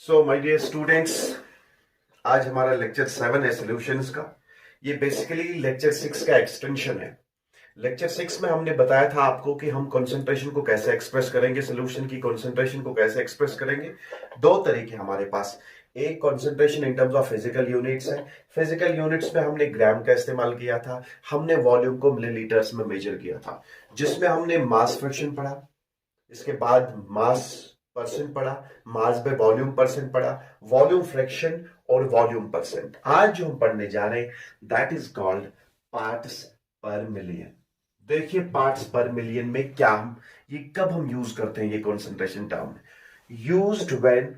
So my dear students, आज हमारा lecture 7 है सॉल्यूशंस का। ये बेसिकली लेक्चर 6 का एक्सटेंशन है। लेक्चर 6 में हमने बताया था आपको कि हम कंसंट्रेशन को कैसे एक्सप्रेस करेंगे, सॉल्यूशन की कंसंट्रेशन को कैसे एक्सप्रेस करेंगे। दो तरीके हमारे पास। एक concentration in terms of physical units है। फिजिकल यूनिट्स में हमने ग्राम का इस्तेमाल किया था। हमने वॉल्यूम को मिलीलीटर्स में मेजर किया था, जिसमें हमने मास फ्रैक्शन पढ़ा। इसके बाद मास परसेंट पढ़ा, मास बाय वॉल्यूम परसेंट पढ़ा, वॉल्यूम फ्रैक्शन और वॉल्यूम परसेंट। आज जो हम पढ़ने जा रहे हैं that is called parts per million. देखिए पार्ट्स पर मिलियन में क्या हम ये कब हम यूज करते हैं, ये concentration term used when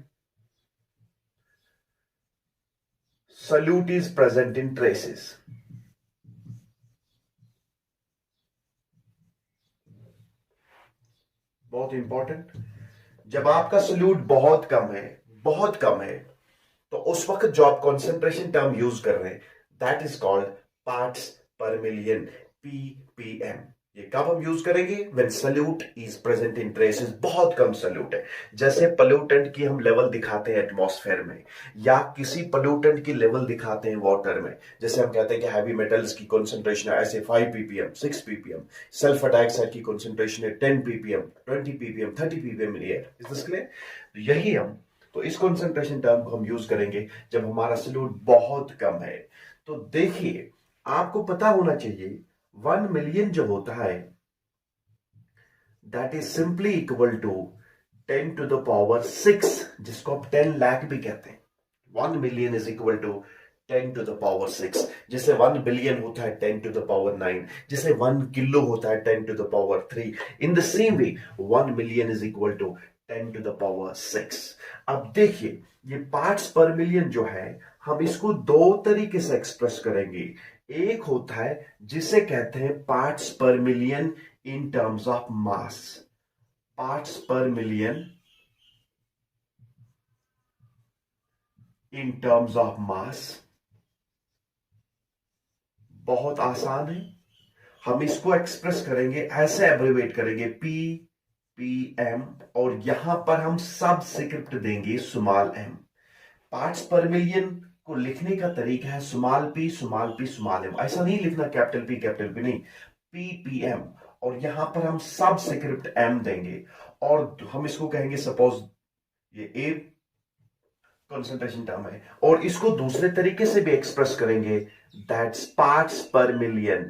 solute is present in traces। बहुत इंपॉर्टेंट। जब आपका सोल्यूट बहुत कम है, तो उस वक्त जो आप कॉन्सेंट्रेशन टर्म यूज कर रहे हैं that is called parts per million, PPM. ये कब हम यूज करेंगे? When solute is present in traces. बहुत कम सल्यूट है, जैसे पोल्यूटेंट की हम लेवल दिखाते हैं एटमॉस्फेयर में, या किसी पोल्यूटेंट की लेवल दिखाते हैं वाटर में। जैसे हम कहते हैं कि हैवी मेटल्स की कॉन्सेंट्रेशन है ऐसे 5 ppm 6 ppm, सल्फर डाइऑक्साइड की कॉन्सेंट्रेशन है 10 ppm 20 ppm 30 ppm in air. Is this clear? यही हम तो इस कंसंट्रेशन टर्म को हम यूज करेंगे जब हमारा सल्यूट बहुत कम है। तो देखिए, आपको पता होना चाहिए 1 मिलियन जो होता है that is simply equal to 10 to the power 6, जिसको आप 10 लाख भी कहते हैं। 1 million is equal to 10 to the power 6। जैसे 1 बिलियन होता है 10 टू द पावर 9, जैसे 1 किलो होता है 10 to the power 3। In the same way 1 million is equal to 10 to the power 6। अब देखिए, ये पार्ट्स पर मिलियन जो है हम इसको दो तरीके से एक्सप्रेस करेंगे। एक होता है जिसे कहते हैं parts per million in terms of mass. Parts per million in terms of mass. बहुत आसान है। हम इसको एक्सप्रेस करेंगे ऐसे, एब्रिवेट करेंगे पी पी एम, और यहां पर हम सब स्क्रिप्ट देंगे small m. Parts per million को लिखने का तरीका है small p small p small m. ऐसा नहीं लिखना कैपिटल पी नहीं, पी पी एम, और यहां पर हम सब स्क्रिप्ट एम देंगे। और हम इसको कहेंगे सपोज ये ए कंसंट्रेशन टर्म है, और इसको दूसरे तरीके से भी एक्सप्रेस करेंगे that's parts per million.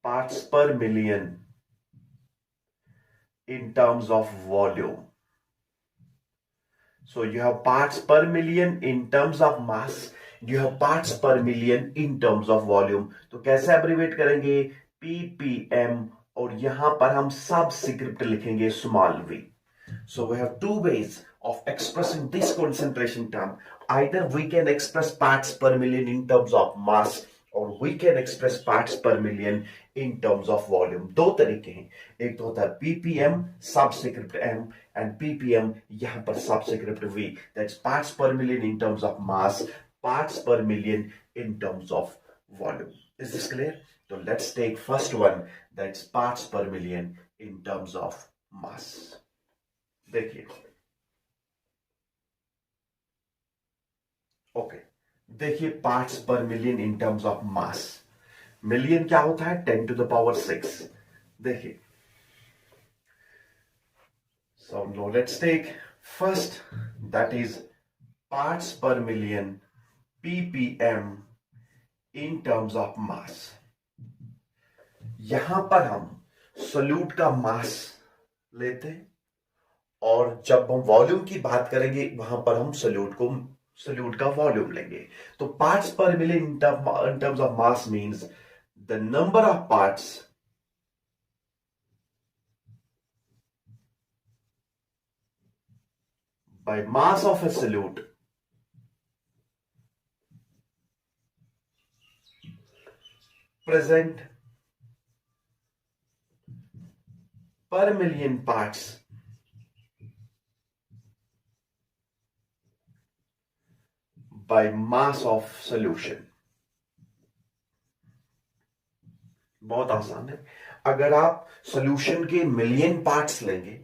Parts per million in terms of volume. So you have parts per million in terms of mass, you have parts per million in terms of volume। तो कैसे एब्रिवेट करेंगे? ppm, और यहां पर हम सब script लिखेंगे small v। So we have two ways of expressing this concentration term. Either we can express parts per million in terms of mass, or we can express parts per million in terms of volume। दो तरीके हैं। एक तो होता है ppm सब script m, and ppm यहां पर subscript v। That's parts per million in terms of mass, parts per million in terms of volume. Is this clear? तो let's take first one, that's parts per million in terms of mass. देखिए, okay, देखिए parts per million in terms of mass. Million क्या होता है? 10 to the power 6। देखिए, so no let's take first, that is parts per million ppm in terms of मास। यहां पर हम solute का मास लेते हैं, और जब हम वॉल्यूम की बात करेंगे वहां पर हम सोल्यूट का वॉल्यूम लेंगे। तो parts per million in terms of mass means the number of parts by mass of a solute present per million parts by mass of solution। बहुत आसान है। अगर आप सॉल्यूशन के मिलियन पार्ट्स लेंगे,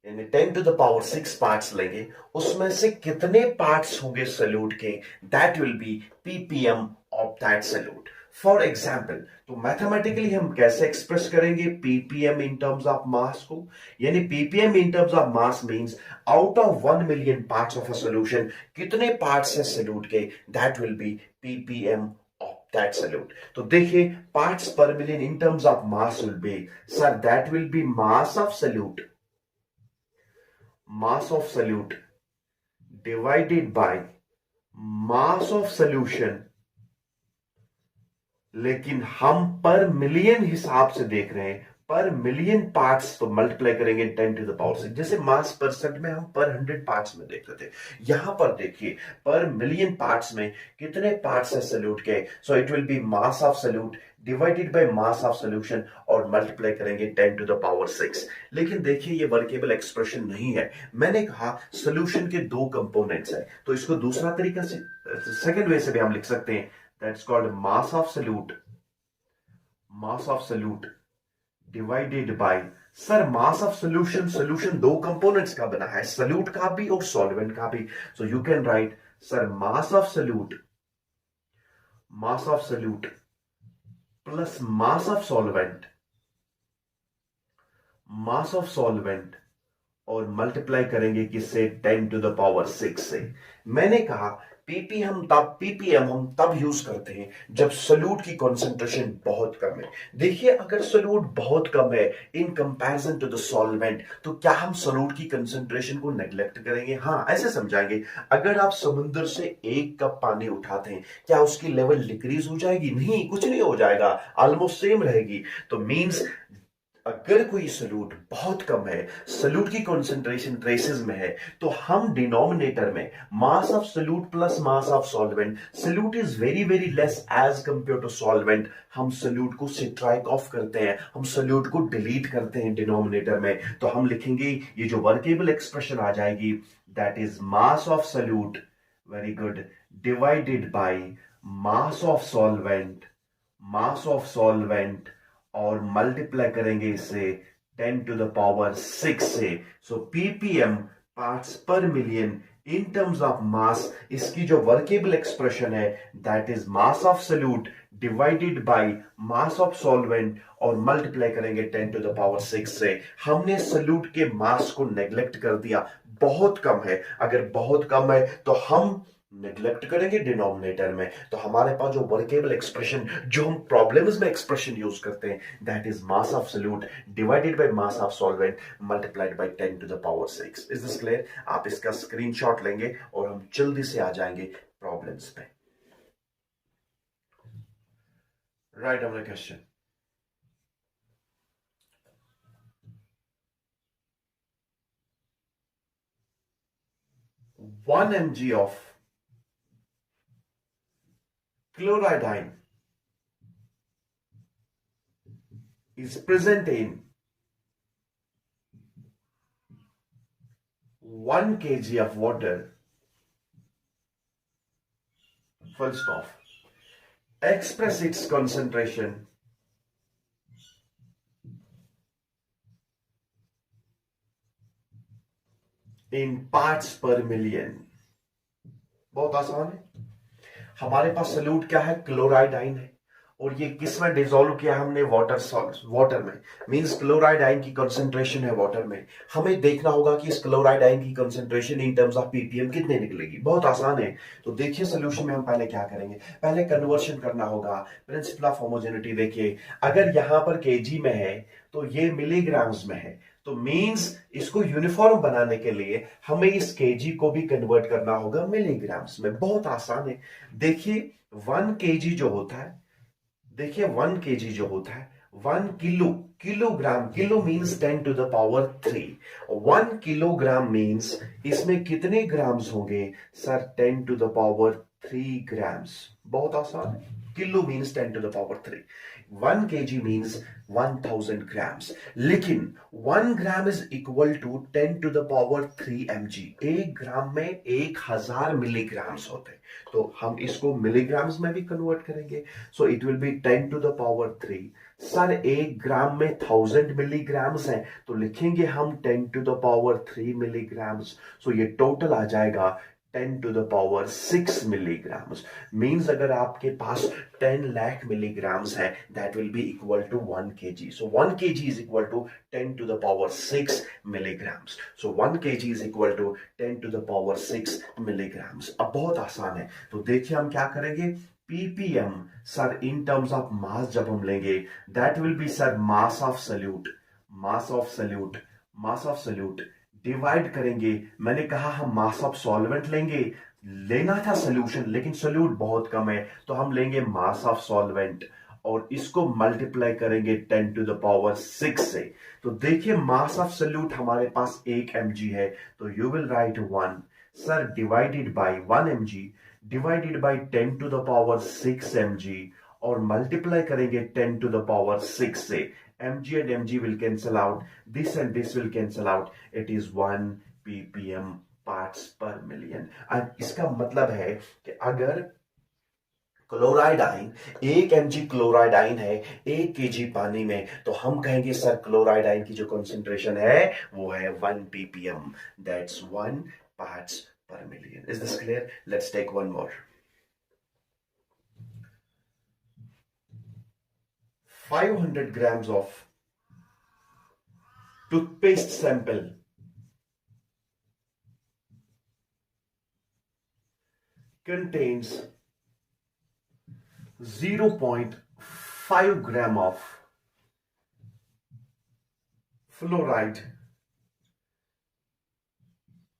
यानी 10⁻⁶ पार्ट्स लेंगे, उसमें से कितने पार्ट्स होंगे सल्यूट के, that will be ppm of that solute. For example, तो मैथमेटिकली हम कैसे एक्सप्रेस करेंगे ppm in terms of mass को, यानी ppm in terms of mass means out of 1 million parts of a solution कितने parts है solute के, that will be ppm of that solute. तो देखिए, parts per million in terms of mass will be, sir that will be mass of salute, mass of solute divided by mass of solution, लेकिन हम पर million हिसाब से देख रहे हैं, पर मिलियन पार्ट्स तो मल्टीप्लाई करेंगे 10⁻⁶। जैसे मास परसेंट में हम पर 100 पार्ट्स में देखते थे, यहां पर देखिए पर मिलियन पार्ट्स में कितने पार्ट्स है सल्यूट के, सो it will be mass of solute divided by mass of solution और मल्टीप्लाई करेंगे 10⁻⁶। लेकिन देखिए ये वर्केबल एक्सप्रेशन नहीं है, मैंने कहा सॉल्यूशन के दो कंपोनेंट्स है, तो इसको दूसरा तरीका से सेकंड वे से भी हम लिख सकते हैं, that's called mass of solute divided by, sir mass of solution, solution दो कंपोनेंट्स का बना है, सल्यूट का भी और सॉल्वेंट का भी, so you can write sir mass of solute plus mass of solvent और मल्टीप्लाई करेंगे किससे, 10⁻⁶ से। मैंने कहा पीपीएम हम तब यूज करते हैं जब सल्यूट की कॉन्सेंट्रेशन बहुत कम है। देखिए अगर सल्यूट बहुत कम है in comparison to the solvent, तो क्या हम सल्यूट की कंसेंट्रेशन को नेग्लेक्ट करेंगे? हाँ, ऐसे समझाएंगे, अगर आप समुद्र से 1 कप पानी उठाते हैं, क्या उसकी लेवल डिक्रीज हो जाएगी? नहीं, कुछ नहीं हो जाएगा, ऑलमोस्ट सेम रहेगी। तो मींस अगर कोई सल्यूट बहुत कम है, सल्यूट की कंसंट्रेशन ट्रेसेस में है, तो हम डिनोमिनेटर में mass of solute plus mass of solvent, solute is very very less as compare to solvent, हम सल्यूट को सब्ट्रैक्ट ऑफ करते हैं, हम सल्यूट को डिलीट करते हैं डिनोमिनेटर में, तो हम लिखेंगे ये जो वर्केबल एक्सप्रेशन आ जाएगी, that is mass of salute, very good, divided by mass of solvent और मल्टीप्लाई करेंगे इसे 10⁻⁶ से। सो ppm parts per million in terms of मास, इसकी जो वर्केबल एक्सप्रेशन है that is mass of solute divided by mass of solvent और multiply करेंगे 10⁻⁶ से। हमने सल्यूट के मास को नेग्लेक्ट कर दिया, बहुत कम है, अगर बहुत कम है तो हम नेग्लेक्ट करेंगे डिनोमिनेटर में, तो हमारे पास जो वर्केबल एक्सप्रेशन, जो हम प्रॉब्लम्स में एक्सप्रेशन यूज करते हैं, that is mass of solute divided by mass of solvent multiplied bye 10⁻⁶। Is this clear? आप इसका स्क्रीनशॉट लेंगे और हम जल्दी से आ जाएंगे प्रॉब्लम्स पे। Write down the question. One mg of chloride is present in 1 kg of water, full stop. Express its concentration in parts per million। बहुत आसान है, हमारे पास सल्यूट क्या है, क्लोराइड आयन है, और ये किस में डिसॉल्व किया हमने, वाटर में, मींस क्लोराइड आयन की कंसंट्रेशन है वाटर में। हमें देखना होगा कि इस क्लोराइड आयन की concentration in terms of ppm कितने निकलेगी। बहुत आसान है, तो देखिए सोल्यूशन में हम पहले क्या करेंगे, पहले कन्वर्शन करना होगा, प्रिंसिपल ऑफ होमोजेनिटी। देखिए अगर यहां पर केजी में है तो ये मिलीग्राम्स में है, तो मींस इसको यूनिफॉर्म बनाने के लिए हमें इस केजी को भी कन्वर्ट करना होगा मिलीग्राम्स में। बहुत आसान है, देखिए 1 केजी जो होता है, देखिए 1 केजी जो होता है 1 kilogram, kilo means 10⁻3, 1 kilogram means इसमें कितने ग्राम्स होंगे, सर 10⁻3 ग्राम्स। बहुत आसान है, kilo means 10 to the power 3, 1 kg means 1000 grams, लेकिन 1 gram is equal to 10 to the power 3 mg। 1 gram में 1000 मिलीग्राम्स होते हैं, तो हम इसको मिलीग्राम्स में भी कन्वर्ट करेंगे। So it will be 10 to the power 3। Sir 1 gram में 1000 मिलीग्राम्स है, तो लिखेंगे हम 10 to the power 3 milligrams. So ये टोटल आ जाएगा 10 to the power 6 milligrams. Means अगर आपके पास 10 लाख मिलीग्राम्स है, that will be equal to 1 kg। So 1 kg is equal to 10 to the power 6 milligrams. So 1 kg is equal to 10 to the power 6 milligrams. अब बहुत आसान है, तो देखिए हम क्या करेंगे। ppm sir in terms of मास जब हम लेंगे, that will be sir mass of salute, mass of salute, mass of salute divide करेंगे। मैंने कहा हम मास ऑफ सॉल्वेंट लेंगे, लेना था सोल्यूशन लेकिन सोल्यूट बहुत कम है, तो हम लेंगे मास ऑफ सॉल्वेंट और इसको मल्टीप्लाई करेंगे 10 टू द पावर 6 से। तो देखिए मास ऑफ सोल्यूट हमारे पास 1 mg है, तो you will write 1 sir divided by 1 mg divided by 10 to the power 6 mg और मल्टीप्लाई करेंगे 10 टू द पावर 6 से। mg and mg will cancel out, this and this will cancel out, it is 1 ppm parts per million. अब इसका मतलब है कि अगर chloride ion 1 mg chloride ion है 1 kg पानी में, तो हम कहेंगे सर क्लोराइड आयन की जो कंसंट्रेशन है वो है 1 ppm, that's 1 parts per million. Is this clear? Let's take one more. 500 grams of toothpaste sample contains 0.5 gram of fluoride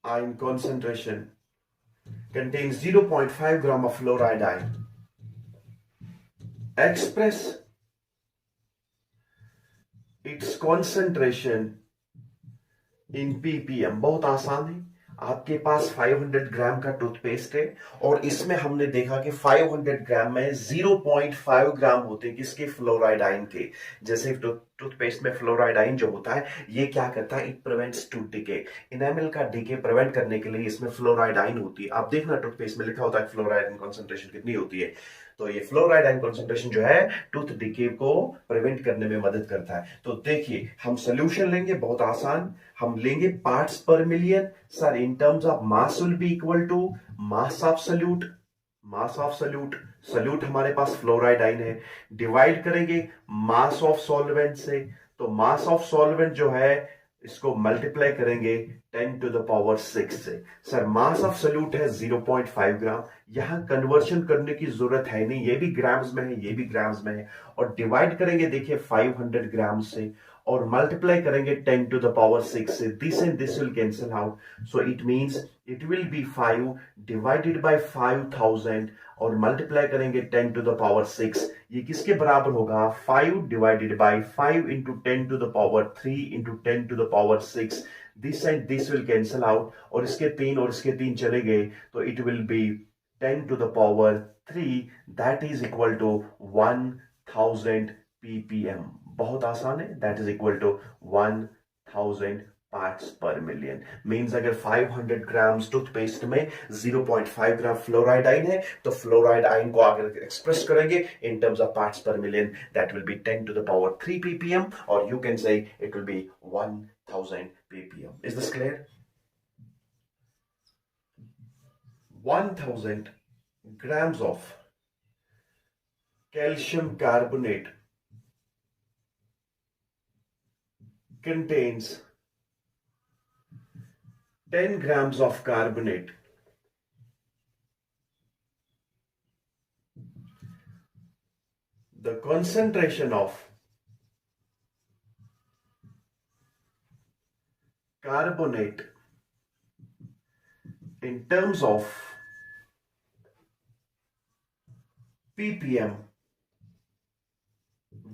ion concentration, contains 0.5 gram of fluoride ion. Express its concentration in ppm। बहुत आसान है, आपके पास 500 ग्राम का toothpaste है और इसमें हमने देखा कि 500 ग्राम में 0.5 ग्राम होते हैं किसके, फ्लोराइड आयन के। जैसे टूथपेस्ट में फ्लोराइड आयन जो होता है ये क्या करता है, it prevents tooth decay. Enamel का डिके प्रिवेंट करने के लिए इसमें फ्लोराइड आयन होती है। आप देखना टूथपेस्ट में लिखा होता है फ्लोराइड आयन कंसंट्रेशन कितनी होती है, तो ये फ्लोराइड आयन कंसंट्रेशन जो है टूथ डिके को प्रिवेंट करने में मदद करता है। तो देखिए हम सोल्यूशन लेंगे, बहुत आसान, हम लेंगे parts per million. Sir in terms of mass will be equal to mass of solute, mass of solute, solute हमारे पास फ्लोराइड आयन है, डिवाइड करेंगे मास ऑफ सॉल्वेंट से, तो मास ऑफ सॉल्वेंट जो है इसको मल्टीप्लाई करेंगे 10 टू द पावर 6 से। सर मास ऑफ सोल्यूट है 0.5 ग्राम, यहां कन्वर्शन करने की जरूरत है नहीं, ये भी ग्राम्स में है ये भी ग्राम्स में है, और डिवाइड करेंगे देखिए 500 ग्राम से और मल्टीप्लाई करेंगे 10 टू द पावर 6 से। This and this will cancel out, so it means it will B 5 divided bye 5000 और मल्टीप्लाई करेंगे 10 टू द पावर 6। ये किसके बराबर होगा, 5 divided by 5 into 10 to the power 3 into 10 to the power 6। This and this will cancel out और इसके 3 और इसके 3 चले गए, तो it will be 10 to the power 3, that is equal to 1000 ppm। बहुत आसान है, that is equal to 1000 parts per million. Means अगर 500 ग्राम्स टूथपेस्ट में 0.5 ग्राम फ्लोराइड आयन है, तो फ्लोराइड आयन को अगर एक्सप्रेस करेंगे in terms of parts per million, that will be 10 to the power 3 ppm, और you can say it will be 1000 ppm। Is this clear? 1000 grams of calcium carbonate contains 10 grams of carbonate. The concentration of carbonate in terms of ppm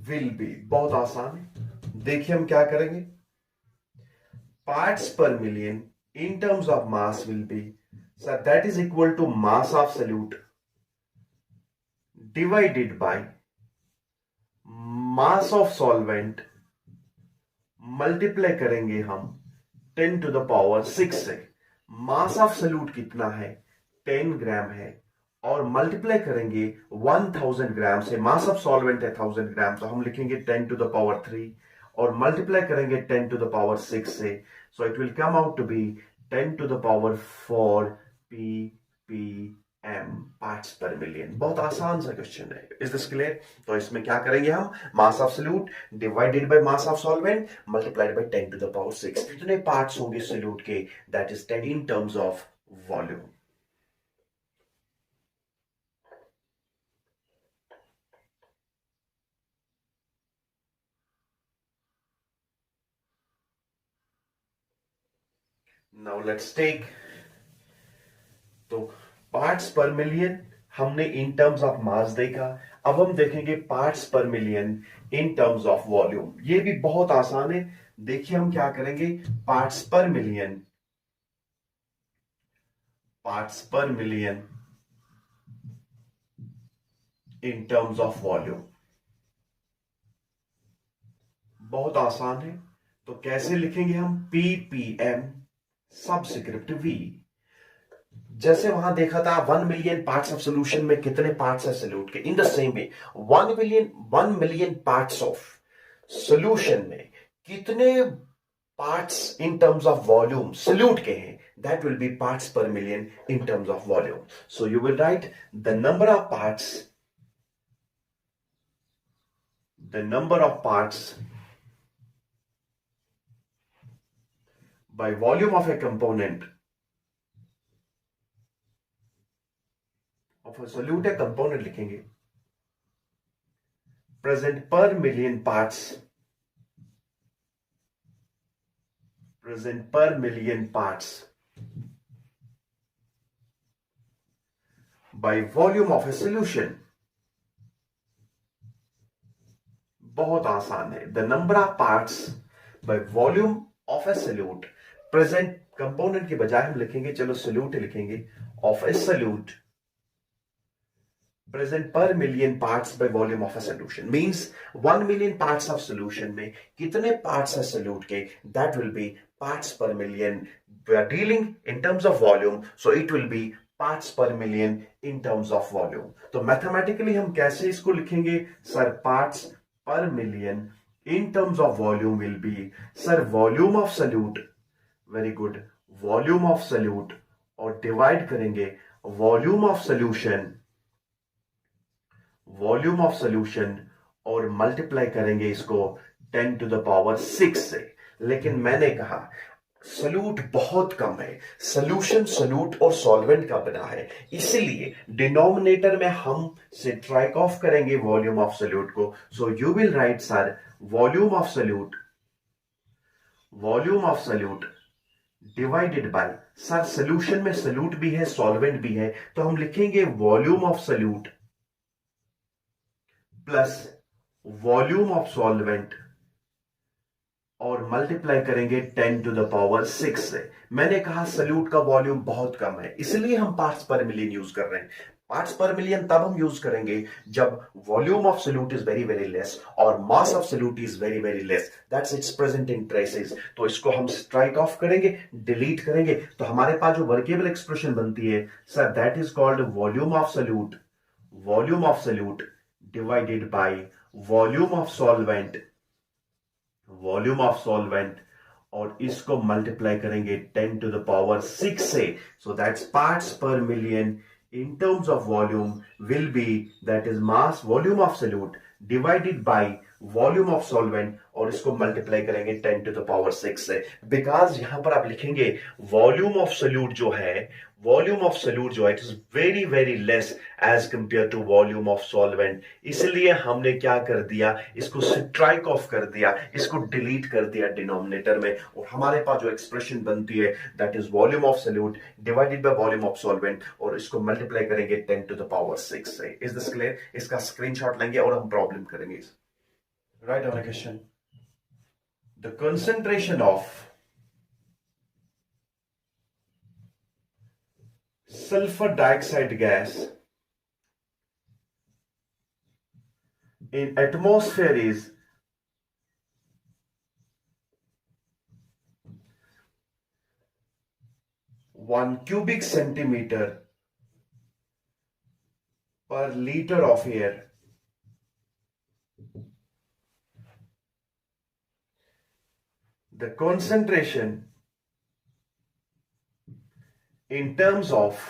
will be, बहुत आसान है, देखिए हम क्या करेंगे, parts per million in terms of mass will be, so that is equal to mass of solute divided by mass of solvent, multiply करेंगे हम 10 to the power 6 से। मास ऑफ सल्यूट कितना है? 10 ग्राम है, और मल्टीप्लाई करेंगे 1000 ग्राम से। मास ऑफ सॉल्वेंट है 1000 ग्राम, तो हम लिखेंगे 10 टू द पावर 3, और मल्टीप्लाई करेंगे 10 टू द पावर 6 से। So it will come out to be 10 to the power 4 ppm, parts per million. बहुत आसान सा क्वेश्चन है। Is this clear? तो इसमें क्या करेंगे हम? Mass of solute divided by mass of solvent multiplied by 10 to the power 6। कितने पार्ट्स होंगे सल्यूट के? That is 10 in terms of volume. Now let's take, तो पार्ट्स पर मिलियन हमने इन टर्म्स ऑफ मास देखा। अब हम देखेंगे parts per million in terms of volume. ये भी बहुत आसान है। देखिए हम क्या करेंगे, parts per million, parts per million in terms of volume. बहुत आसान है। तो कैसे लिखेंगे हम? ppm subscript v। जैसे वहां देखा था 1 मिलियन पार्ट्स ऑफ सोल्यूशन में कितने पार्ट्स है सल्यूट के, in the same way 1 million parts of solution में कितने parts in terms of volume solute के हैं, that will be parts per million in terms of volume. So you will write the number of parts by volume of a component of a solute, a component लिखेंगे, present per million parts, present per million parts by volume of a solution। बहुत आसान है। The number of parts by volume of a solute, present component के बजाय हम लिखेंगे, चलो solute लिखेंगे, of a solute present per million parts by volume of a solution means 1 million parts of solution में कितने parts है solute के, that will be parts per million। We are dealing in terms of volume, so it will be parts per million in terms of volume। तो mathematically हम कैसे इसको लिखेंगे? Sir parts per million in terms of volume will be, sir volume of solute, very good, volume of solute, और divide करेंगे volume of solution, volume of solution, और multiply करेंगे इसको 10 टू द पावर 6 से। लेकिन मैंने कहा सल्यूट बहुत कम है, सॉल्यूशन सल्यूट और सॉल्वेंट का बना है, इसलिए डिनोमिनेटर में हम सब्ट्रैक्ट ऑफ करेंगे वॉल्यूम ऑफ सल्यूट को। So you will right sir volume of salute, volume of solute divided by, sir solution में सल्यूट भी है सॉल्वेंट भी है, तो हम लिखेंगे volume of solute plus volume of solvent, और मल्टीप्लाई करेंगे 10 टू द पावर 6 से। मैंने कहा सल्यूट का वॉल्यूम बहुत कम है, इसलिए हम पार्ट्स पर मिलियन यूज कर रहे हैं। पार्ट्स पर मिलियन तब हम यूज करेंगे जब volume of solute is very very less और mass of solute is very very less, that's its present in traces. तो इसको हम स्ट्राइक ऑफ करेंगे, डिलीट करेंगे, तो हमारे पास जो वर्केबल एक्सप्रेशन बनती है sir, that is called volume of salute, volume of salute divided by volume of solvent, volume of solvent, और इसको मल्टीप्लाई करेंगे 10 टू द पावर 6 से। So that's parts per million in terms of volume will be, that is mass volume of solute divided by volume of solvent, और इसको multiply करेंगे 10 to the power 6 से। Because यहां पर आप लिखेंगे वॉल्यूम ऑफ सल्यूट जो है, वॉल्यूम ऑफ सल्यूट जो है, it is very very less as compare to volume of solvent, इसलिए हमने क्या कर दिया, इसको स्ट्राइक ऑफ कर दिया, इसको डिलीट कर दिया डिनोमिनेटर में, और हमारे पास जो एक्सप्रेशन बनती है that is volume of solute divided by volume of solvent, और इसको मल्टीप्लाई करेंगे 10 टू द पावर 6 से। Is this clear? इसका स्क्रीनशॉट लेंगे और हम प्रॉब्लम करेंगे। Right on question, the concentration of sulfur dioxide gas in atmosphere is 1 cubic centimeter per liter of air. The concentration in terms of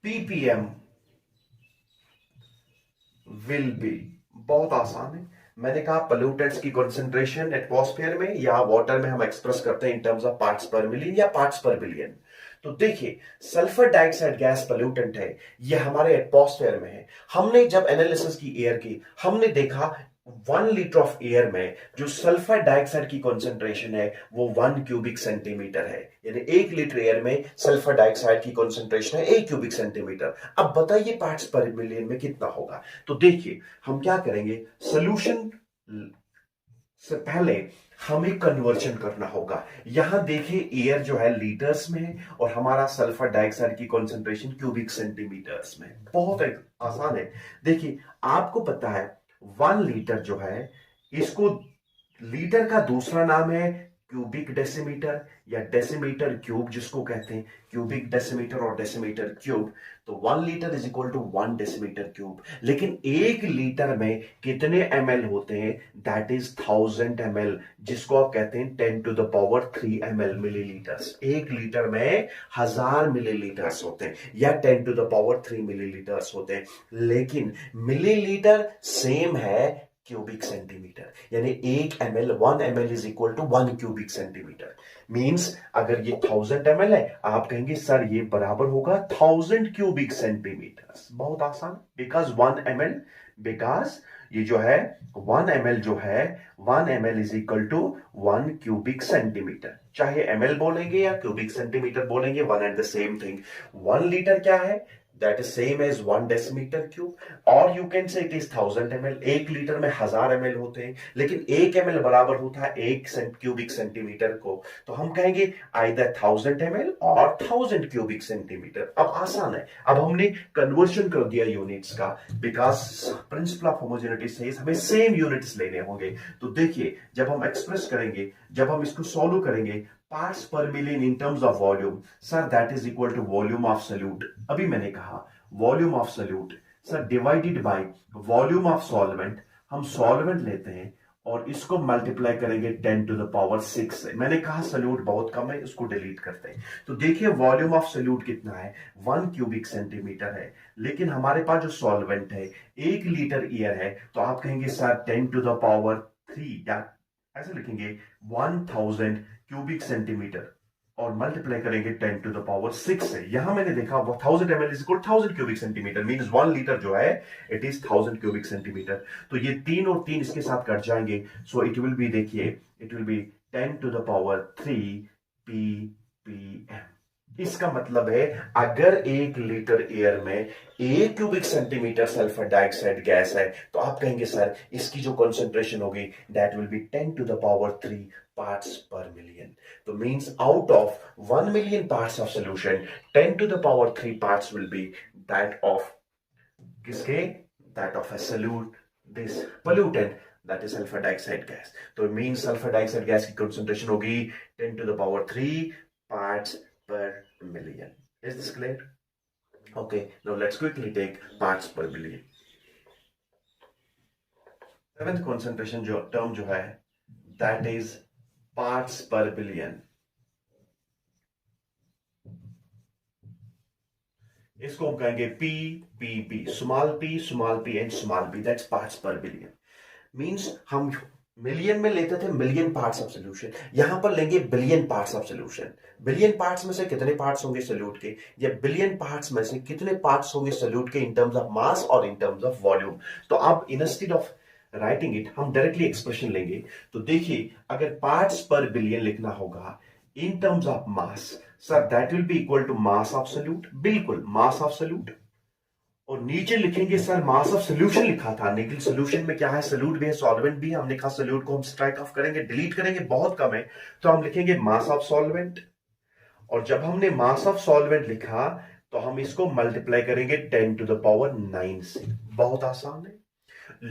ppm will be, बहुत आसान है। मैंने कहा पोल्यूटेंट्स की कंसंट्रेशन एटमॉस्फेयर में या वाटर में हम एक्सप्रेस करते हैं इन terms of parts per million या पार्ट्स पर बिलियन। तो देखिए, सल्फर डाइऑक्साइड गैस पोल्यूटेंट है, ये हमारे एटमॉस्फेयर में है। हमने जब एनालिसिस की एयर की, हमने देखा 1 लीटर ऑफ एयर में जो सल्फर डाइऑक्साइड की कंसंट्रेशन है वो 1 क्यूबिक सेंटीमीटर है। यानी 1 लीटर एयर में सल्फर डाइऑक्साइड की कंसंट्रेशन है 1 क्यूबिक सेंटीमीटर। अब बताइए पार्ट्स पर मिलियन में कितना होगा। तो देखिए, हम क्या करेंगे, सोल्यूशन से पहले हमें कन्वर्जन करना होगा। यहां देखिए, एयर जो है लीटर्स में है और हमारा सल्फर डाइऑक्साइड की कंसंट्रेशन क्यूबिक सेंटीमीटर्स में। बहुत आसान है। देखिए, आपको पता है 1 लीटर जो है, इसको लीटर का दूसरा नाम है क्यूबिक डेसीमीटर या डेसीमीटर क्यूब, जिसको कहते हैं क्यूबिक डेसीमीटर और डेसीमीटर क्यूब। तो 1 litre is equal to 1 decimetre cube. लेकिन 1 लीटर में कितने ml होते हैं, दैट इज 1000 ml, जिसको आप कहते हैं 10 to the power 3 ml millilitres. 1 litre में 1000 मिलीलीटर्स होते हैं या 10 टू द पावर 3 मिलीलीटर्स होते हैं। लेकिन मिलीलीटर सेम है क्यूबिक सेंटीमीटर, यानी 1 ml 1 ml is equal to 1 cubic centimetre. Means अगर ये 1000 ml है, आप कहेंगे सर ये बराबर होगा 1000 क्यूबिक सेंटीमीटर। बहुत आसान, बिकॉज 1 ml, बिकॉज ये जो है 1 ml जो है 1 ml is equal to 1 cubic centimetre. चाहे ml बोलेंगे या क्यूबिक सेंटीमीटर बोलेंगे, one and the same thing. 1 litre क्या है, that is same as 1 decimeter cube, or you can say it is 1000 ml। 1 litre में 1000 ml होते हैं, लेकिन 1 ml बराबर होता है 1 क्यूबिक सेंटीमीटर को। तो हम कहेंगे either 1000 ml और 1000 क्यूबिक सेंटीमीटर। अब आसान है, अब हमने कन्वर्शन कर दिया यूनिट्स का, because principle of homogeneity says हमें सेम यूनिट्स लेने होंगे। तो देखिए, जब हम एक्सप्रेस करेंगे, जब हम इसको सॉल्व करेंगे, parts per million in terms of volume, sir, that is equal to volume of solute। अभी मैंने कहा volume of solute, sir, divided by volume of solvent। हम solvent लेते हैं और इसको मल्टीप्लाई करेंगे 10 टू द पावर 6 से। मैंने कहा सल्यूट बहुत कम है, उसको डिलीट करते हैं। तो देखिए, वॉल्यूम ऑफ सल्यूट कितना है, 1 क्यूबिक सेंटीमीटर है। लेकिन हमारे पास जो सॉल्वेंट है 1 लीटर एयर है, तो आप कहेंगे सर 10 टू द पावर 3, या ऐसे लिखेंगे 1000 क्यूबिक सेंटीमीटर और मल्टीप्लाई करेंगे 10 टू द पावर 6 से। यहां मैंने देखा 1000 ml is equal 1000 cubic centimetre, means 1 litre जो है इट इज 1000 क्यूबिक सेंटीमीटर। तो ये 3 और 3 इसके साथ कट जाएंगे, सो इट विल बी, देखिए it will be 10 to the power 3 ppm। इसका मतलब है अगर 1 लीटर एयर में 1 cubic centimetre sulphur dioxide gas है, तो आप कहेंगे सर इसकी जो कंसंट्रेशन होगी that will be 10 to the power 3 parts per million। तो means out of 1 million parts of solution, 10 to the power 3 parts will be that of किसके, that of a solute, this pollutant, that is sulfur dioxide gas। तो means sulfur dioxide gas की concentration होगी 10 to the power 3 parts per million। Is this clear? Okay, now let's quickly take parts per billion। 7th concentration जो term जो है, that is parts per billion। इसको हम कहेंगे PPB, small p and small b, that's parts per billion. Means हम million में लेते थे मिलियन पार्ट्स ऑफ सॉल्यूशन, यहां पर लेंगे billion parts of solution. Billion parts में से कितने पार्ट्स होंगे सॉल्यूट के, या बिलियन पार्ट्स में से कितने पार्ट्स होंगे सॉल्यूट के इन टर्म्स ऑफ मास और इन टर्म्स ऑफ वॉल्यूम। तो आप इंस्टेड ऑफ राइटिंग इट, हम डायरेक्टली एक्सप्रेशन लेंगे। तो देखिए, अगर पार्ट्स पर बिलियन लिखना होगा in terms of mass, sir that will be equal to mass of solute, बिल्कुल मास ऑफ सॉल्यूट। और नीचे लिखेंगे सर मास ऑफ सॉल्यूशन लिखा था, लेकिन सॉल्यूशन में क्या है, सॉल्यूट भी है सॉल्वेंट भी है। हमने कहा सॉल्यूट को हम स्ट्राइक ऑफ करेंगे, डिलीट करेंगे, बहुत कम है, तो हम लिखेंगे मास ऑफ सॉल्वेंट। और जब हमने मास ऑफ सॉल्वेंट लिखा तो हम इसको मल्टीप्लाई करेंगे 10⁹ से। बहुत आसान है।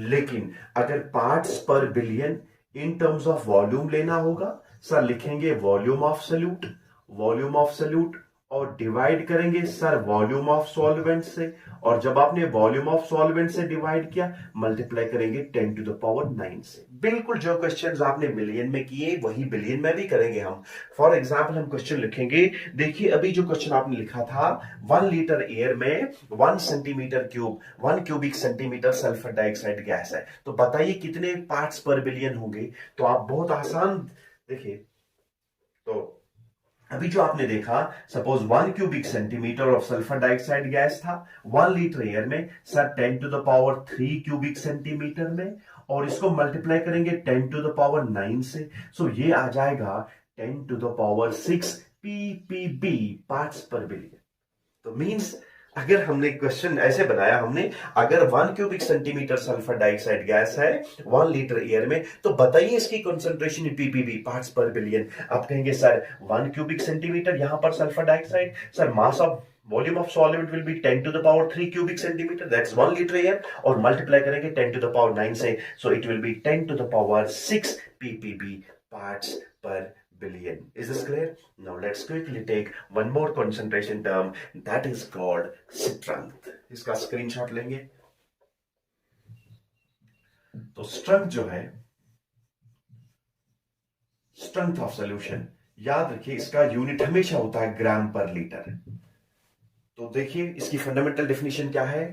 लेकिन अगर parts per billion in terms of volume लेना होगा, सर लिखेंगे volume of solute, volume of solute, और डिवाइड करेंगे सर वॉल्यूम ऑफ सॉल्वेंट से, और जब आपने वॉल्यूम ऑफ सॉल्वेंट से डिवाइड किया मल्टीप्लाई करेंगे 10⁹ से। बिल्कुल जो क्वेश्चंस आपने मिलियन में किए वही बिलियन में भी करेंगे हम। फॉर एग्जांपल हम क्वेश्चन लिखेंगे, देखिए अभी जो क्वेश्चन आपने लिखा था 1 लीटर एयर में 1 centimetre cube 1 cubic centimetre sulphur dioxide gas है, तो बताइए कितने पार्ट्स पर बिलियन होंगे। तो आप बहुत आसान देखिए, तो अभी जो आपने देखा, suppose 1 cubic centimetre of sulphur dioxide gas था 1 लीटर एयर में, सर 10⁻³ क्यूबिक सेंटीमीटर में, और इसको मल्टीप्लाई करेंगे 10⁹ से। सो ये आ जाएगा 10⁶ ppb पार्ट्स पर बिलियन। तो मींस अगर हमने क्वेश्चन ऐसे बनाया, हमने अगर 1 cubic centimetre sulphur dioxide gas है 1 लीटर एयर में, तो बताइए इसकी concentration in PPB parts per billion. आप कहेंगे सर 1 क्यूबिक सेंटीमीटर यहां पर sulphur dioxide, sir mass of volume of solvent will be 10⁻³ cubic centimetre, that's 1 litre air, और मल्टीप्लाई करेंगे 10⁹ से, so it will B 10⁶ ppb parts per billion. Is this clear? Now let's quickly take one more concentration term that is called strength. इसका screenshot लेंगे। तो strength जो है, strength of solution, याद रखिए इसका यूनिट हमेशा होता है ग्राम पर लीटर। तो देखिए इसकी फंडामेंटल डेफिनेशन क्या है,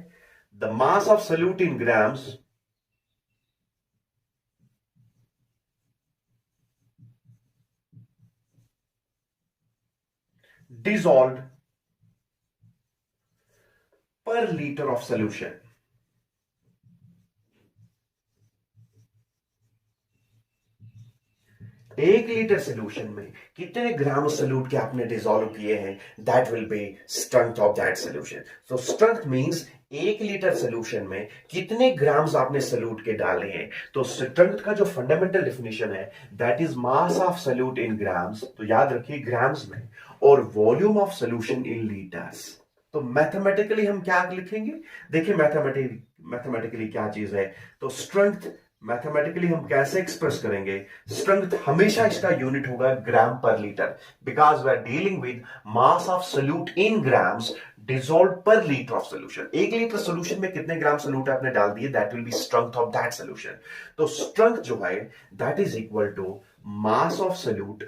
the mass of solute in grams dissolved per liter of solution। एक लीटर सोल्यूशन में कितने ग्राम सॉल्यूट के आपने डिसॉल्व किए हैं, that will be strength of that solution. So strength means एक लीटर सोल्यूशन में कितने ग्राम्स आपने सॉल्यूट के डाले हैं। तो स्ट्रेंथ का जो फंडामेंटल डेफिनेशन है that is mass of solute in grams, तो याद रखिए ग्राम्स में, और volume of solution in litres. तो मैथमेटिकली हम क्या लिखेंगे, देखिए मैथमेटिकली क्या चीज है, तो स्ट्रेंथ मैथमेटिकली हम कैसे एक्सप्रेस करेंगे, स्ट्रेंथ हमेशा इसका यूनिट होगा gram per litre, because we are dealing with mass of solute in grams dissolve per litre of solution. एक लीटर सॉल्यूशन में कितने ग्राम सॉल्यूट आपने डाल दिए, that will be strength of that solution. तो स्ट्रेंथ जो है that is equal to mass of solute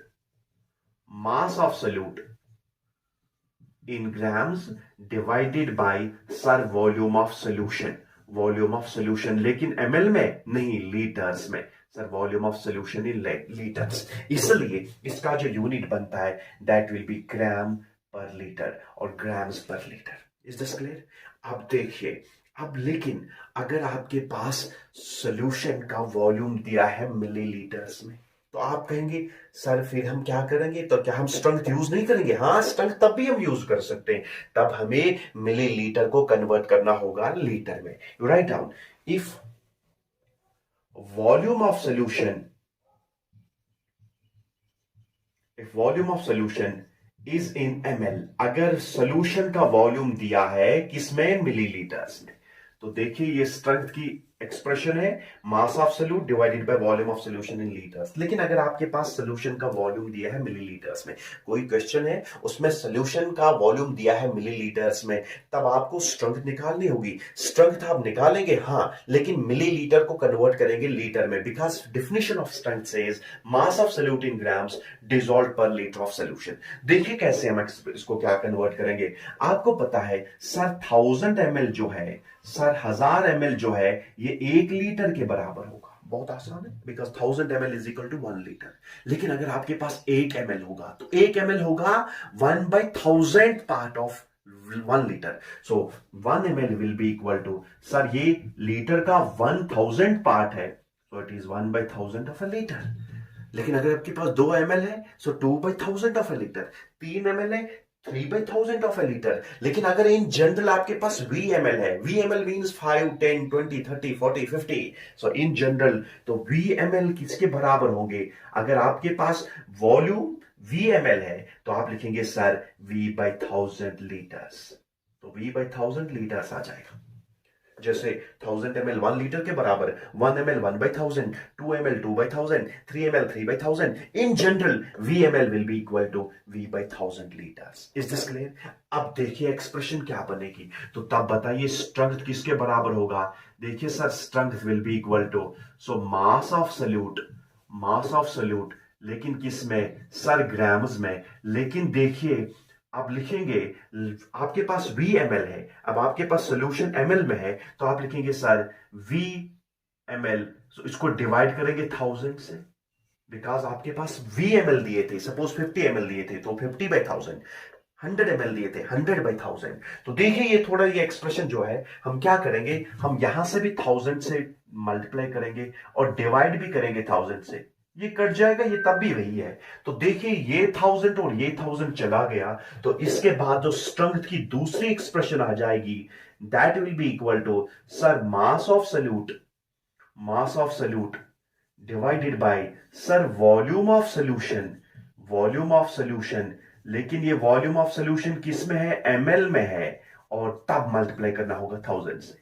in grams divided by sir volume of solution, volume of solution, लेकिन ml में नहीं, लीटर्स में, sir volume of solution in litres, इसलिए इसका जो यूनिट बनता है that will B gram per litre और grams per litre. Is this clear? अब देखिए, अब लेकिन अगर आपके पास सॉल्यूशन का वॉल्यूम दिया है मिलीलीटर्स में, तो आप कहेंगे सर फिर हम क्या करेंगे, तो क्या हम स्ट्रेंथ यूज नहीं करेंगे? हाँ, स्ट्रेंथ तब भी हम यूज कर सकते हैं, तब हमें मिलीलीटर को कन्वर्ट करना होगा लीटर में। You write down, if volume of solution is in ml, अगर सॉल्यूशन का वॉल्यूम दिया है किसमें, मिलीलीटर्स में, तो देखिए ये स्ट्रेंथ की एक्सप्रेशन है, मास of solute divided by volume of solution in litres. लेकिन अगर आपके पास सॉल्यूशन का वॉल्यूम दिया है मिलीलीटर्स में, कोई क्वेश्चन है उसमें सॉल्यूशन का वॉल्यूम दिया है मिलीलीटर्स में, तब आपको स्ट्रेंथ निकालनी होगी। स्ट्रेंथ आप निकालेंगे हाँ, लेकिन मिलीलीटर को कन्वर्ट करेंगे लीटर में, because definition of strength says mass of solute in grams dissolved per litre of solution. देखिए कैसे हम इसको क्या कन्वर्ट करेंगे। आपको पता है सर 1000 ml जो है, सर 1000 ml जो है ये 1 लीटर के बराबर होगा। बहुत आसान है, because 1000 ml is equal to 1 litre. लेकिन अगर आपके पास 1 ml होगा, तो 1 ml होगा 1/1000 part of 1 litre. So 1 ml will be equal to, sir ये लीटर का 1000 पार्ट है, so it is 1/1000 of a litre. लेकिन अगर आपके पास 2 ml है, so 2/1000 of a litre. 3 ml है, 3/1000 ऑफ अ लीटर। लेकिन अगर इन जनरल आपके पास VML है, VML means 5, 10, 20, 30, 40, 50, so in general तो VML किसके बराबर होंगे? अगर आपके पास वॉल्यूम VML है तो आप लिखेंगे सर V/1000 लीटर्स। तो V/1000 लीटर्स आ जाएगा। जैसे 1000 ml 1 लीटर के बराबर, 1 ml 1/1000, 2 ml 2/1000, 3 ml 3/1000. In general, VML will be equal to V/1000 liters. Is this clear? अब देखिए एक्सप्रेशन क्या बनेगी, तो तब बताइए स्ट्रेंथ किसके बराबर होगा। देखिए sir, strength will be equal to, so mass of solute, लेकिन किस में सर, ग्राम्स में। लेकिन देखिए आप लिखेंगे, आपके पास VML है, अब आपके पास सोल्यूशन ml में है, तो आप लिखेंगे सर VML, so इसको डिवाइड करेंगे 1000 से, बिकॉज आपके पास VML दिए थे, सपोज 50 ml दिए थे तो 50/1000, 100 ml दिए थे 100/1000। तो देखिए ये थोड़ा, ये एक्सप्रेशन जो है हम क्या करेंगे, हम यहां से भी 1000 से मल्टीप्लाई करेंगे और डिवाइड भी करेंगे 1000 से, ये कट जाएगा, ये तब भी वही है। तो देखिए ये 1000 और ये 1000 चला गया, तो इसके बाद जो स्ट्रेंथ की दूसरी एक्सप्रेशन आ जाएगी, that will be equal to sir mass of solute divided by sir volume of solution. लेकिन ये वॉल्यूम ऑफ सॉल्यूशन किस में है, ml में है, और तब मल्टीप्लाई करना होगा 1000 से।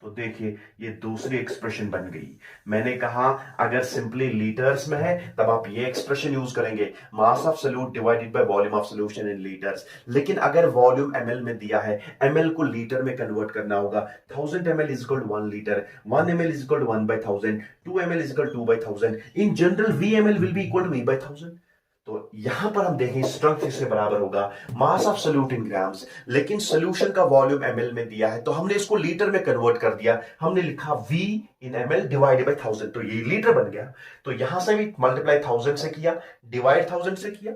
तो देखिए ये दूसरी एक्सप्रेशन बन गई। मैंने कहा अगर सिंपली लीटर्स में है तब आप ये एक्सप्रेशन यूज करेंगे, mass of solute divided by volume of solution in litres. लेकिन अगर वॉल्यूम ml में दिया है, ml को लीटर में कन्वर्ट करना होगा। 1000 ml is equal to 1 litre, 1 ml is equal to 1/1000, 2 ml is equal to 2/1000। In general VML will be equal to V/1000। तो यहां पर हम देखें स्ट्रेंथ किससे बराबर होगा, मास ऑफ सॉल्यूट इन ग्राम्स। लेकिन सॉल्यूशन का वॉल्यूम ml में दिया है, तो हमने इसको लीटर में कन्वर्ट कर दिया, हमने लिखा V in ml divided by 1000, तो ये लीटर बन गया। तो यहां से भी मल्टीप्लाई 1000 से किया, डिवाइड 1000 से किया।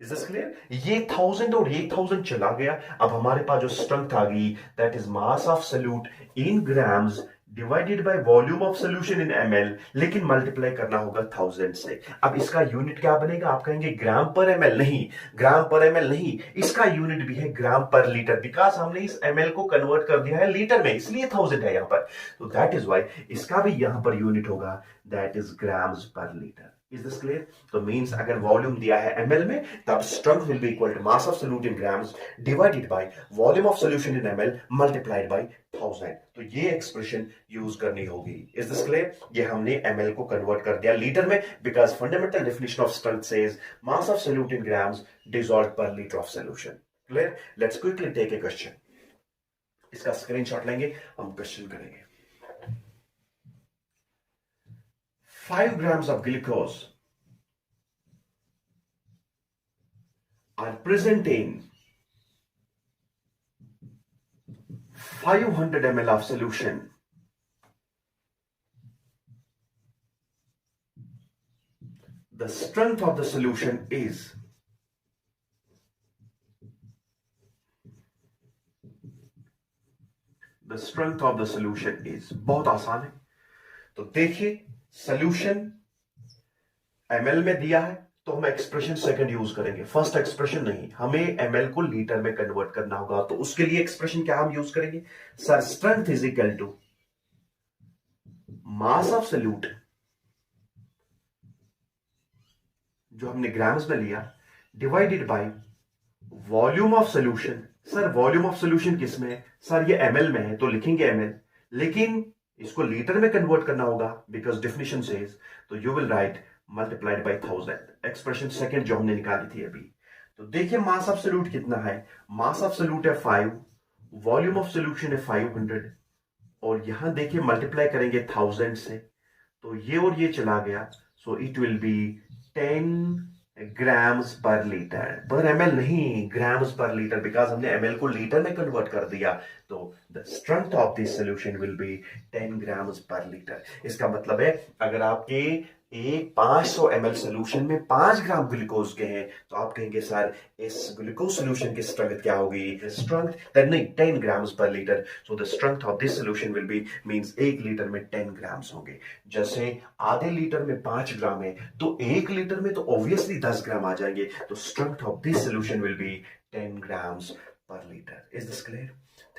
Is this clear? ये 1000 और ये 1000 चला गया, अब हमारे पास जो स्ट्रेंथ आ गई, that is mass of solute in grams divided by volume of solution in ml, लेकिन मल्टीप्लाई करना होगा 1000 से। अब इसका यूनिट क्या बनेगा, आप कहेंगे ग्राम पर ml, नहीं, ग्राम पर ml नहीं, इसका यूनिट भी है ग्राम पर लीटर, बिकॉज हमने इस ml को कन्वर्ट कर दिया है लीटर में, इसलिए 1000 है यहां पर। तो दैट इज वाई इसका भी यहां पर यूनिट होगा, that is grams per litre. Is this clear? तो मींस अगर वॉल्यूम दिया है ml में, तब strength will be equal to mass of solute in grams divided by volume of solution in ml multiplied by 1000। तो ये expression use करनी होगी। Is this clear? ये हमने ml को कन्वर्ट कर दिया लीटर में, because fundamental definition of strength says mass of solute in grams dissolved per litre of solution. Clear? Let's quickly take a question. इसका स्क्रीनशॉट लेंगे, हम क्वेश्चन करेंगे। 5 grams of glucose are present in 500 ml of solution. The strength of the solution is बहुत आसान है। तो देखिए solution ml में दिया है, तो हम एक्सप्रेशन सेकंड यूज करेंगे, फर्स्ट एक्सप्रेशन नहीं। हमें ml को लीटर में कन्वर्ट करना होगा, तो उसके लिए एक्सप्रेशन क्या हम यूज करेंगे, sir strength is equal to mass of solute, जो हमने ग्राम्स में लिया, divided by volume of solution. Sir volume of solution किस में है, सर ये ml में है, तो लिखेंगे ml, लेकिन इसको लीटर में कन्वर्ट करना होगा, बिकॉज डेफिनेशन सेज, तो you will right multiplied by 1000, expression second जो हमने निकाली थी अभी। तो देखिए मास ऑफ सॉल्यूट कितना है, मास ऑफ सॉल्यूट है 5, वॉल्यूम ऑफ सॉल्यूशन है 500, और यहां देखिए मल्टीप्लाई करेंगे 1000 से, तो ये और ये चला गया, सो it will be 10 grams per litre, पर ml नहीं, ग्राम्स पर लीटर, बिकॉज हमने ml को लीटर में कन्वर्ट कर दिया। तो the strength of this solution will be 10 grams per litre. इसका मतलब है अगर आपके एक 500 ml सोल्यूशन में 5 ग्राम ग्लूकोज के हैं, तो आप कहेंगे सर इस ग्लूकोज सोल्यूशन की स्ट्रेंथ क्या होगी, स्ट्रेंथ दैट नहीं 10 grams per litre. So the strength of this solution will B means 1 litre में 10 ग्राम्स होंगे। जैसे आधे लीटर में 5 ग्राम है, तो 1 लीटर में तो ऑब्वियसली 10 ग्राम आ जाएंगे, तो strength of this solution will be 10 grams per litre. Is this clear?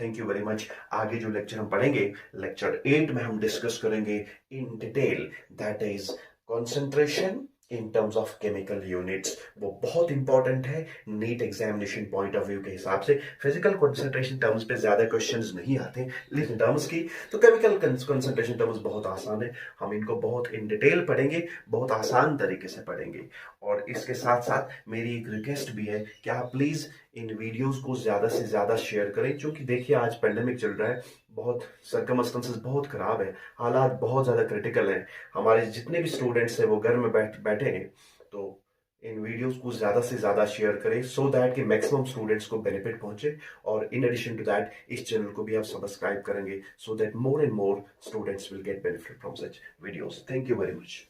Thank you very much. आगे जो लेक्चर हम पढ़ेंगे, लेक्चर 8 में हम डिस्कस करेंगे in detail, that is concentration in terms of chemical units, वो बहुत इंपॉर्टेंट है NEET examination point of view के हिसाब से। फिजिकल कंसंट्रेशन टर्म्स पे ज्यादा क्वेश्चंस नहीं आते, लेकिन टर्म्स की तो केमिकल कंसंट्रेशन टर्म्स बहुत आसान है। हम इनको बहुत इन डिटेल पढ़ेंगे, बहुत आसान तरीके से पढ़ेंगे। और इसके साथ साथ मेरी एक रिक्वेस्ट भी है कि आप प्लीज इन वीडियोस को ज्यादा से ज्यादा शेयर करें, क्योंकि देखिए आज पेंडेमिक चल रहा है, बहुत सर्कमस्टेंसेस बहुत खराब है, हालात बहुत ज्यादा क्रिटिकल हैं। हमारे जितने भी स्टूडेंट्स हैं वो घर में बैठे हैं। तो इन वीडियोस को ज्यादा से ज्यादा शेयर करें सो दैट कि मैक्सिमम स्टूडेंट्स को बेनिफिट पहुंचे। और इन एडिशन टू दैट इस चैनल को भी आप सब्सक्राइब करेंगे so that more and more students will get benefit from such videos. Thank you very much.